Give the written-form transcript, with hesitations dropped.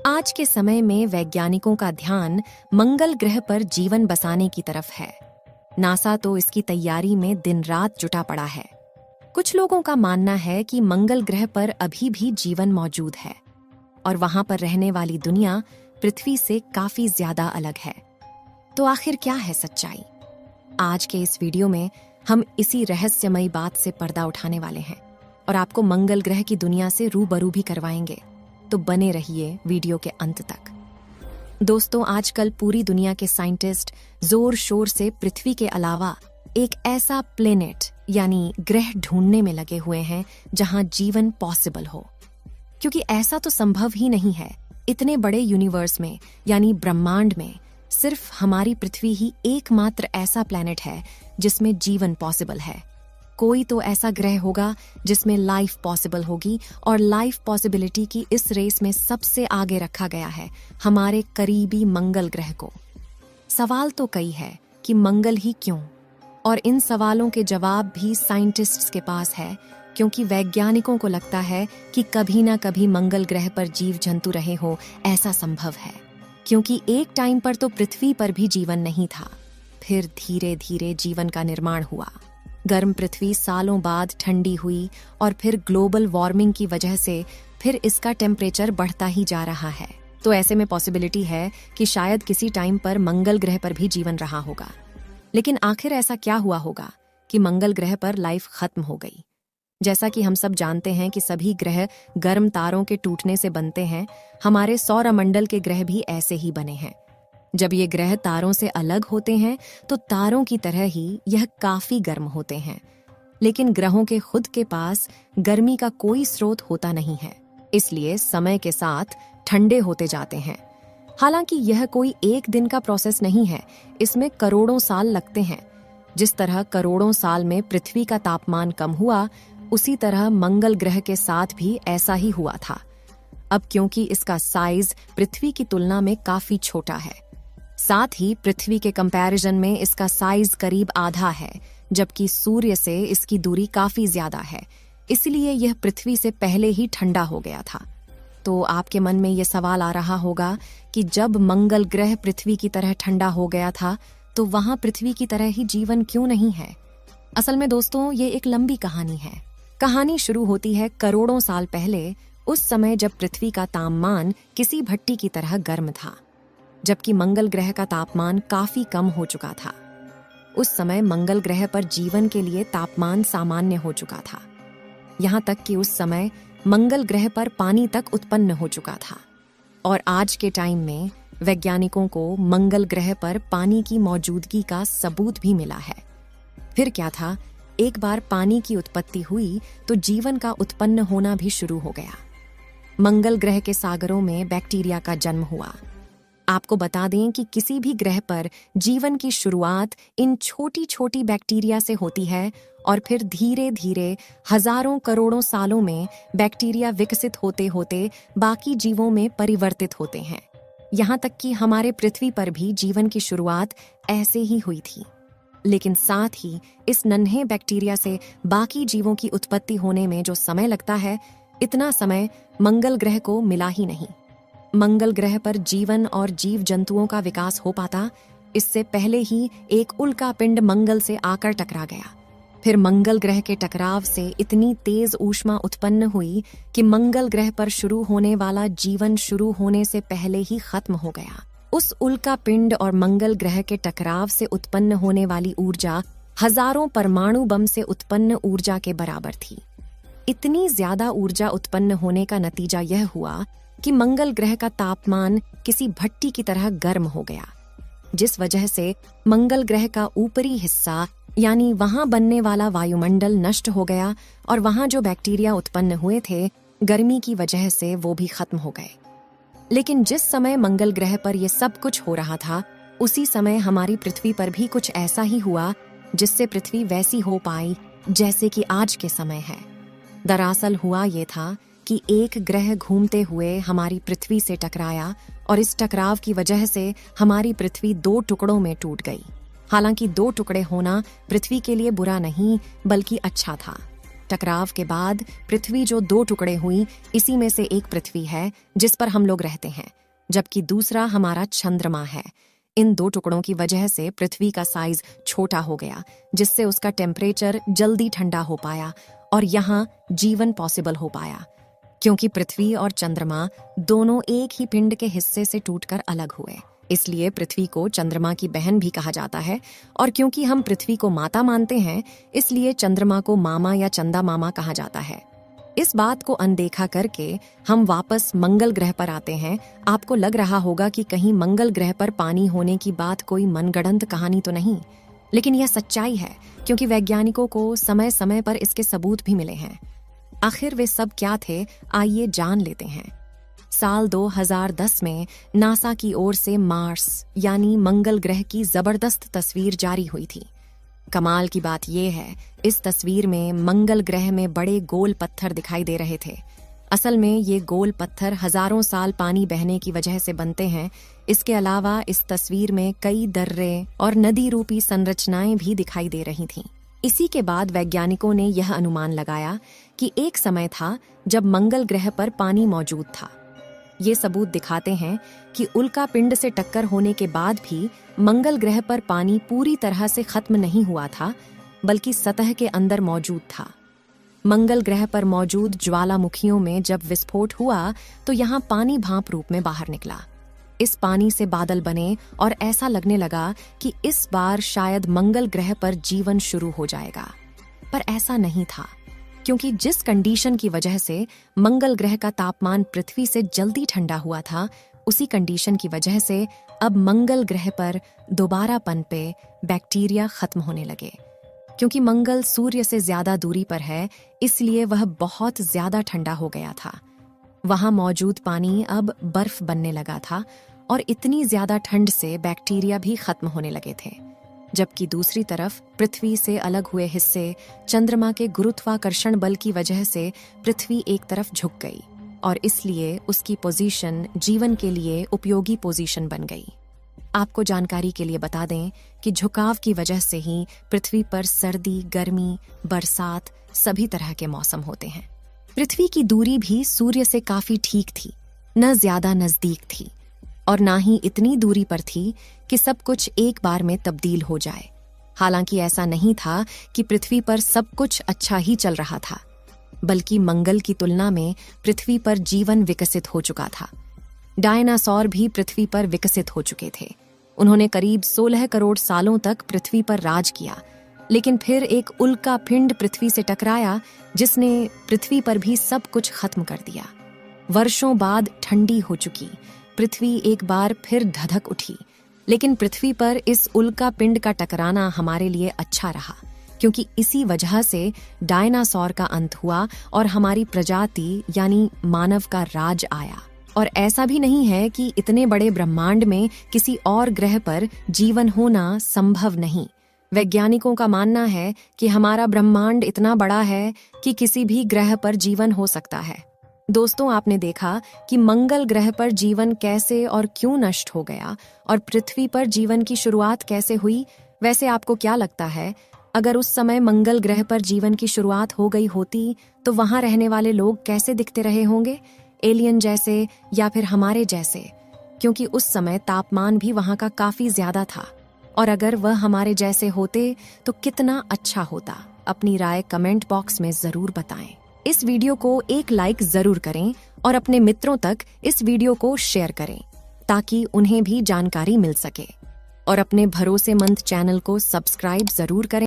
आज के समय में वैज्ञानिकों का ध्यान मंगल ग्रह पर जीवन बसाने की तरफ है। नासा तो इसकी तैयारी में दिन रात जुटा पड़ा है। कुछ लोगों का मानना है कि मंगल ग्रह पर अभी भी जीवन मौजूद है और वहां पर रहने वाली दुनिया पृथ्वी से काफी ज्यादा अलग है। तो आखिर क्या है सच्चाई? आज के इस वीडियो में हम इसी रहस्यमयी बात से पर्दा उठाने वाले हैं और आपको मंगल ग्रह की दुनिया से रूबरू भी करवाएंगे। तो बने रहिए वीडियो के अंत तक। दोस्तों, आजकल पूरी दुनिया के साइंटिस्ट जोर शोर से पृथ्वी के अलावा एक ऐसा प्लेनेट यानी ग्रह ढूंढने में लगे हुए हैं जहां जीवन पॉसिबल हो, क्योंकि ऐसा तो संभव ही नहीं है। इतने बड़े यूनिवर्स में यानी ब्रह्मांड में सिर्फ हमारी पृथ्वी ही एकमात्र ऐसा प्लेनेट है जिसमें जीवन पॉसिबल है। कोई तो ऐसा ग्रह होगा जिसमें लाइफ पॉसिबल होगी, और लाइफ पॉसिबिलिटी की इस रेस में सबसे आगे रखा गया है हमारे करीबी मंगल ग्रह को। सवाल तो कई है कि मंगल ही क्यों, और इन सवालों के जवाब भी साइंटिस्ट्स के पास है, क्योंकि वैज्ञानिकों को लगता है कि कभी ना कभी मंगल ग्रह पर जीव जंतु रहे हो, ऐसा संभव है। क्योंकि एक टाइम पर तो पृथ्वी पर भी जीवन नहीं था, फिर धीरे धीरे जीवन का निर्माण हुआ। गर्म पृथ्वी सालों बाद ठंडी हुई और फिर ग्लोबल वार्मिंग की वजह से फिर इसका टेम्परेचर बढ़ता ही जा रहा है। तो ऐसे में पॉसिबिलिटी है कि शायद किसी टाइम पर मंगल ग्रह पर भी जीवन रहा होगा। लेकिन आखिर ऐसा क्या हुआ होगा कि मंगल ग्रह पर लाइफ खत्म हो गई? जैसा कि हम सब जानते हैं कि सभी ग्रह गर्म तारों के टूटने से बनते हैं, हमारे सौरमंडल के ग्रह भी ऐसे ही बने हैं। जब ये ग्रह तारों से अलग होते हैं तो तारों की तरह ही यह काफी गर्म होते हैं, लेकिन ग्रहों के खुद के पास गर्मी का कोई स्रोत होता नहीं है, इसलिए समय के साथ ठंडे होते जाते हैं। हालांकि यह कोई एक दिन का प्रोसेस नहीं है, इसमें करोड़ों साल लगते हैं। जिस तरह करोड़ों साल में पृथ्वी का तापमान कम हुआ, उसी तरह मंगल ग्रह के साथ भी ऐसा ही हुआ था। अब क्योंकि इसका साइज पृथ्वी की तुलना में काफी छोटा है, साथ ही पृथ्वी के कंपैरिजन में इसका साइज करीब आधा है, जबकि सूर्य से इसकी दूरी काफी ज्यादा है, इसलिए यह पृथ्वी से पहले ही ठंडा हो गया था। तो आपके मन में यह सवाल आ रहा होगा कि जब मंगल ग्रह पृथ्वी की तरह ठंडा हो गया था, तो वहां पृथ्वी की तरह ही जीवन क्यों नहीं है? असल में दोस्तों, ये एक लंबी कहानी है। कहानी शुरू होती है करोड़ों साल पहले, उस समय जब पृथ्वी का तापमान किसी भट्टी की तरह गर्म था, जबकि मंगल ग्रह का तापमान काफी कम हो चुका था। उस समय मंगल ग्रह पर जीवन के लिए तापमान सामान्य हो चुका था, यहाँ तक कि उस समय मंगल ग्रह पर पानी तक उत्पन्न हो चुका था। और आज के टाइम में वैज्ञानिकों को मंगल ग्रह पर पानी की मौजूदगी का सबूत भी मिला है। फिर क्या था, एक बार पानी की उत्पत्ति हुई तो जीवन का उत्पन्न होना भी शुरू हो गया। मंगल ग्रह के सागरों में बैक्टीरिया का जन्म हुआ। आपको बता दें कि किसी भी ग्रह पर जीवन की शुरुआत इन छोटी छोटी बैक्टीरिया से होती है, और फिर धीरे धीरे हजारों करोड़ों सालों में बैक्टीरिया विकसित होते होते बाकी जीवों में परिवर्तित होते हैं। यहाँ तक कि हमारे पृथ्वी पर भी जीवन की शुरुआत ऐसे ही हुई थी। लेकिन साथ ही इस नन्हे बैक्टीरिया से बाकी जीवों की उत्पत्ति होने में जो समय लगता है, इतना समय मंगल ग्रह को मिला ही नहीं। मंगल ग्रह पर जीवन और जीव जंतुओं का विकास हो पाता, इससे पहले ही एक उल्का पिंड मंगल से आकर टकरा गया। फिर मंगल ग्रह के टकराव से इतनी तेज ऊष्मा उत्पन्न हुई कि मंगल ग्रह पर शुरू होने वाला जीवन शुरू होने से पहले ही खत्म हो गया। उस उल्का पिंड और मंगल ग्रह के टकराव से उत्पन्न होने वाली ऊर्जा हजारों परमाणु बम से उत्पन्न ऊर्जा के बराबर थी। इतनी ज्यादा ऊर्जा उत्पन्न होने का नतीजा यह हुआ कि मंगल ग्रह का तापमान किसी भट्टी की तरह गर्म हो गया, जिस वजह से मंगल ग्रह का ऊपरी हिस्सा यानी वहां बनने वाला वायुमंडल नष्ट हो गया, और वहां जो बैक्टीरिया उत्पन्न हुए थे, गर्मी की वजह से वो भी खत्म हो गए। लेकिन जिस समय मंगल ग्रह पर यह सब कुछ हो रहा था, उसी समय हमारी पृथ्वी पर भी कुछ ऐसा ही हुआ जिससे पृथ्वी वैसी हो पाई जैसे कि आज के समय है। दरअसल हुआ ये था कि एक ग्रह घूमते हुए हमारी पृथ्वी से टकराया, और इस टकराव की वजह से हमारी पृथ्वी 2 टुकड़ों में टूट गई। हालांकि 2 टुकड़े होना पृथ्वी के लिए बुरा नहीं बल्कि अच्छा था। टकराव के बाद पृथ्वी जो 2 टुकड़े हुई, इसी में से एक पृथ्वी है जिस पर हम लोग रहते हैं, जबकि दूसरा हमारा चंद्रमा है। इन 2 टुकड़ों की वजह से पृथ्वी का साइज छोटा हो गया, जिससे उसका टेम्परेचर जल्दी ठंडा हो पाया और यहाँ जीवन पॉसिबल हो पाया। क्योंकि पृथ्वी और चंद्रमा दोनों एक ही पिंड के हिस्से से टूटकर अलग हुए, इसलिए पृथ्वी को चंद्रमा की बहन भी कहा जाता है। और क्योंकि हम पृथ्वी को माता मानते हैं, इसलिए चंद्रमा को मामा या चंदा मामा कहा जाता है। इस बात को अनदेखा करके हम वापस मंगल ग्रह पर आते हैं। आपको लग रहा होगा कि कहीं मंगल ग्रह पर पानी होने की बात कोई मनगढ़ंत कहानी तो नहीं, लेकिन यह सच्चाई है, क्योंकि वैज्ञानिकों को समय समय पर इसके सबूत भी मिले हैं। आखिर वे सब क्या थे, आइए जान लेते हैं। साल 2010 में नासा की ओर से मार्स यानी मंगल ग्रह की जबरदस्त तस्वीर जारी हुई थी। कमाल की बात यह है, इस तस्वीर में मंगल ग्रह में बड़े गोल पत्थर दिखाई दे रहे थे। असल में ये गोल पत्थर हजारों साल पानी बहने की वजह से बनते हैं। इसके अलावा इस तस्वीर में कई दर्रे और नदी रूपी संरचनाएं भी दिखाई दे रही थीं। इसी के बाद वैज्ञानिकों ने यह अनुमान लगाया कि एक समय था जब मंगल ग्रह पर पानी मौजूद था। ये सबूत दिखाते हैं कि उल्का पिंड से टक्कर होने के बाद भी मंगल ग्रह पर पानी पूरी तरह से खत्म नहीं हुआ था, बल्कि सतह के अंदर मौजूद था। मंगल ग्रह पर मौजूद ज्वालामुखियों में जब विस्फोट हुआ तो यहाँ पानी भाप रूप में बाहर निकला। इस पानी से बादल बने और ऐसा लगने लगा कि इस बार शायद मंगल ग्रह पर जीवन शुरू हो जाएगा। पर ऐसा नहीं था, क्योंकि जिस कंडीशन की वजह से मंगल ग्रह का तापमान पृथ्वी से जल्दी ठंडा हुआ था, उसी कंडीशन की वजह से अब मंगल ग्रह पर दोबारा पनपे बैक्टीरिया खत्म होने लगे। क्योंकि मंगल सूर्य से ज्यादा दूरी पर है, इसलिए वह बहुत ज्यादा ठंडा हो गया था। वहां मौजूद पानी अब बर्फ बनने लगा था और इतनी ज्यादा ठंड से बैक्टीरिया भी खत्म होने लगे थे। जबकि दूसरी तरफ पृथ्वी से अलग हुए हिस्से चंद्रमा के गुरुत्वाकर्षण बल की वजह से पृथ्वी एक तरफ झुक गई और इसलिए उसकी पोजीशन जीवन के लिए उपयोगी पोजीशन बन गई। आपको जानकारी के लिए बता दें कि झुकाव की वजह से ही पृथ्वी पर सर्दी, गर्मी, बरसात सभी तरह के मौसम होते हैं। पृथ्वी की दूरी भी सूर्य से काफी ठीक थी, न ज्यादा नजदीक थी और ना ही इतनी दूरी पर थी कि सब कुछ एक बार में तब्दील हो जाए। हालांकि ऐसा नहीं था कि पृथ्वी पर सब कुछ अच्छा ही चल रहा था, बल्कि मंगल की तुलना में पृथ्वी पर जीवन विकसित हो चुका था। डायनासोर भी पृथ्वी पर विकसित हो चुके थे। उन्होंने करीब 16 करोड़ सालों तक पृथ्वी पर राज किया, लेकिन फिर एक उल्का पिंड पृथ्वी से टकराया, जिसने पृथ्वी पर भी सब कुछ खत्म कर दिया। वर्षों बाद ठंडी हो चुकी पृथ्वी एक बार फिर धधक उठी, लेकिन पृथ्वी पर इस उल्का पिंड का टकराना हमारे लिए अच्छा रहा, क्योंकि इसी वजह से डायनासोर का अंत हुआ और हमारी प्रजाति यानी मानव का राज आया। और ऐसा भी नहीं है कि इतने बड़े ब्रह्मांड में किसी और ग्रह पर जीवन होना संभव नहीं। वैज्ञानिकों का मानना है कि हमारा ब्रह्मांड इतना बड़ा है कि किसी भी ग्रह पर जीवन हो सकता है। दोस्तों, आपने देखा कि मंगल ग्रह पर जीवन कैसे और क्यों नष्ट हो गया और पृथ्वी पर जीवन की शुरुआत कैसे हुई। वैसे आपको क्या लगता है, अगर उस समय मंगल ग्रह पर जीवन की शुरुआत हो गई होती तो वहां रहने वाले लोग कैसे दिखते रहे होंगे? एलियन जैसे या फिर हमारे जैसे? क्योंकि उस समय तापमान भी वहां का काफी ज्यादा था, और अगर वह हमारे जैसे होते तो कितना अच्छा होता। अपनी राय कमेंट बॉक्स में जरूर बताएं। इस वीडियो को एक लाइक जरूर करें और अपने मित्रों तक इस वीडियो को शेयर करें, ताकि उन्हें भी जानकारी मिल सके। और अपने भरोसेमंद चैनल को सब्सक्राइब जरूर करें।